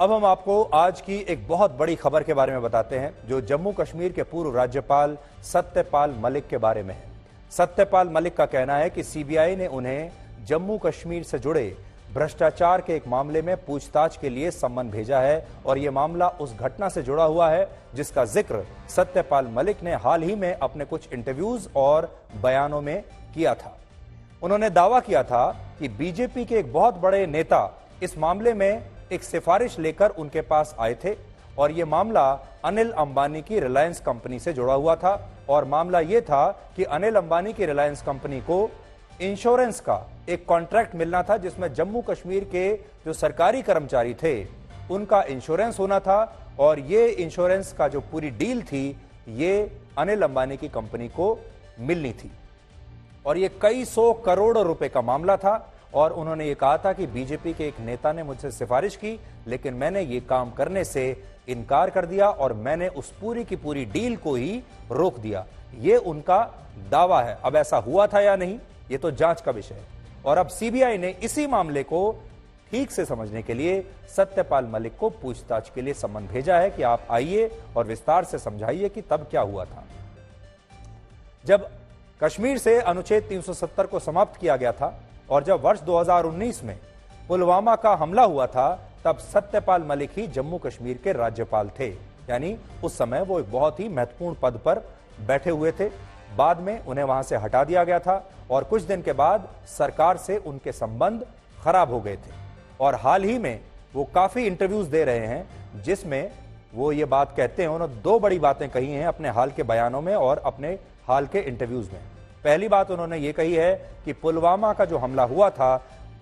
अब हम आपको आज की एक बहुत बड़ी खबर के बारे में बताते हैं जो जम्मू कश्मीर के पूर्व राज्यपाल सत्यपाल मलिक के बारे में है। सत्यपाल मलिक का कहना है कि सीबीआई ने उन्हें जम्मू कश्मीर से जुड़े भ्रष्टाचार के एक मामले में पूछताछ के लिए सम्मन भेजा है और यह मामला उस घटना से जुड़ा हुआ है जिसका जिक्र सत्यपाल मलिक ने हाल ही में अपने कुछ इंटरव्यूज और बयानों में किया था। उन्होंने दावा किया था कि बीजेपी के एक बहुत बड़े नेता इस मामले में एक सिफारिश लेकर उनके पास आए थे और यह मामला अनिल अंबानी की रिलायंस कंपनी से जुड़ा हुआ था और मामला यह था कि अनिल अंबानी की रिलायंस कंपनी को इंश्योरेंस का एक कॉन्ट्रैक्ट मिलना था जिसमें जम्मू कश्मीर के जो सरकारी कर्मचारी थे उनका इंश्योरेंस होना था और ये इंश्योरेंस का जो पूरी डील थी ये अनिल अंबानी की कंपनी को मिलनी थी और ये कई सौ करोड़ रुपए का मामला था। और उन्होंने ये कहा था कि बीजेपी के एक नेता ने मुझसे सिफारिश की लेकिन मैंने ये काम करने से इनकार कर दिया और मैंने उस पूरी की पूरी डील को ही रोक दिया। ये उनका दावा है। अब ऐसा हुआ था या नहीं ये तो जांच का विषय है। और अब सीबीआई ने इसी मामले को ठीक से समझने के लिए सत्यपाल मलिक को पूछताछ के लिए सम्मन भेजा है कि आप आइए और विस्तार से समझाइए कि तब क्या हुआ था। जब कश्मीर से अनुच्छेद 370 को समाप्त किया गया था और जब वर्ष 2019 में पुलवामा का हमला हुआ था तब सत्यपाल मलिक ही जम्मू कश्मीर के राज्यपाल थे, यानी उस समय वो एक बहुत ही महत्वपूर्ण पद पर बैठे हुए थे। बाद में उन्हें वहां से हटा दिया गया था और कुछ दिन के बाद सरकार से उनके संबंध खराब हो गए थे और हाल ही में वो काफी इंटरव्यूज दे रहे हैं जिसमें वो ये बात कहते हैं। उन्होंने दो बड़ी बातें कही हैं अपने हाल के बयानों में और अपने हाल के इंटरव्यूज में। पहली बात उन्होंने ये कही है कि पुलवामा का जो हमला हुआ था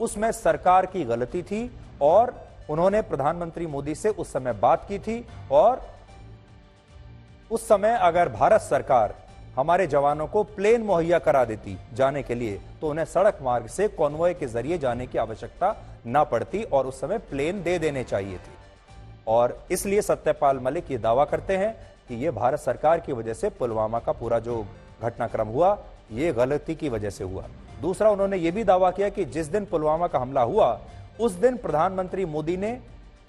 उसमें सरकार की गलती थी और उन्होंने प्रधानमंत्री मोदी से उस समय बात की थी और उस समय अगर भारत सरकार हमारे जवानों को प्लेन मुहैया करा देती जाने के लिए तो उन्हें सड़क मार्ग से कॉन्वॉय के जरिए जाने की आवश्यकता ना पड़ती और उस समय प्लेन दे देने चाहिए थे। और इसलिए सत्यपाल मलिक ये दावा करते हैं कि ये भारत सरकार की वजह से पुलवामा का पूरा जो घटनाक्रम हुआ ये गलती की वजह से हुआ। दूसरा उन्होंने ये भी दावा किया कि जिस दिन पुलवामा का हमला हुआ उस दिन प्रधानमंत्री मोदी ने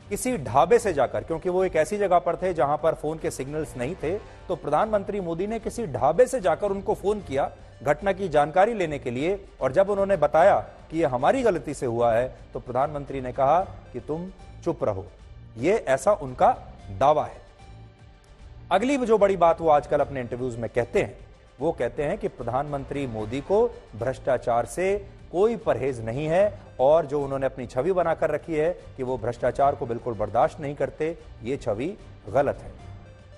किसी ढाबे से जाकर, क्योंकि वो एक ऐसी जगह पर थे जहां पर फोन के सिग्नल्स नहीं थे, तो प्रधानमंत्री मोदी ने किसी ढाबे से जाकर उनको फोन किया घटना की जानकारी लेने के लिए और जब उन्होंने बताया कि ये हमारी गलती से हुआ है तो प्रधानमंत्री ने कहा कि तुम चुप रहो। ये ऐसा उनका दावा है। अगली जो बड़ी बात वो आजकल अपने इंटरव्यूज में कहते हैं वो कहते हैं कि प्रधानमंत्री मोदी को भ्रष्टाचार से कोई परहेज नहीं है और जो उन्होंने अपनी छवि बनाकर रखी है कि वो भ्रष्टाचार को बिल्कुल बर्दाश्त नहीं करते, ये छवि गलत है।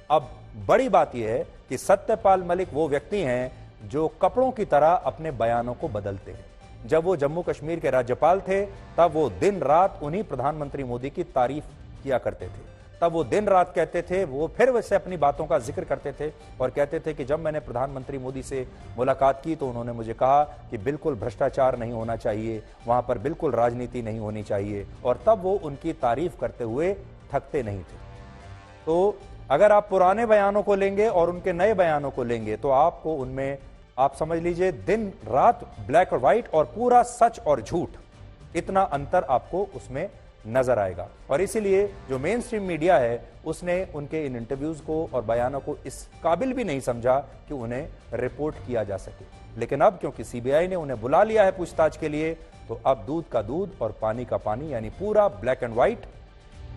अब बड़ी बात यह है कि सत्यपाल मलिक वो व्यक्ति हैं जो कपड़ों की तरह अपने बयानों को बदलते हैं। जब वो जम्मू कश्मीर के राज्यपाल थे तब वो दिन रात उन्हीं प्रधानमंत्री मोदी की तारीफ किया करते थे, तब वो दिन रात कहते थे, वो फिर वैसे अपनी बातों का जिक्र करते थे और कहते थे कि जब मैंने प्रधानमंत्री मोदी से मुलाकात की तो उन्होंने मुझे कहा कि बिल्कुल भ्रष्टाचार नहीं होना चाहिए, वहां पर बिल्कुल राजनीति नहीं होनी चाहिए और तब वो उनकी तारीफ करते हुए थकते नहीं थे। तो अगर आप पुराने बयानों को लेंगे और उनके नए बयानों को लेंगे तो आपको उनमें आप समझ लीजिए दिन रात ब्लैक और व्हाइट और पूरा सच और झूठ, इतना अंतर आपको उसमें नजर आएगा। और इसीलिए जो मेन स्ट्रीम मीडिया है उसने उनके इन इंटरव्यूज को और बयानों को इस काबिल भी नहीं समझा कि उन्हें रिपोर्ट किया जा सके। लेकिन अब क्योंकि सीबीआई ने उन्हें बुला लिया है पूछताछ के लिए तो अब दूध का दूध और पानी का पानी यानी पूरा ब्लैक एंड व्हाइट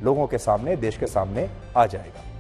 लोगों के सामने, देश के सामने आ जाएगा।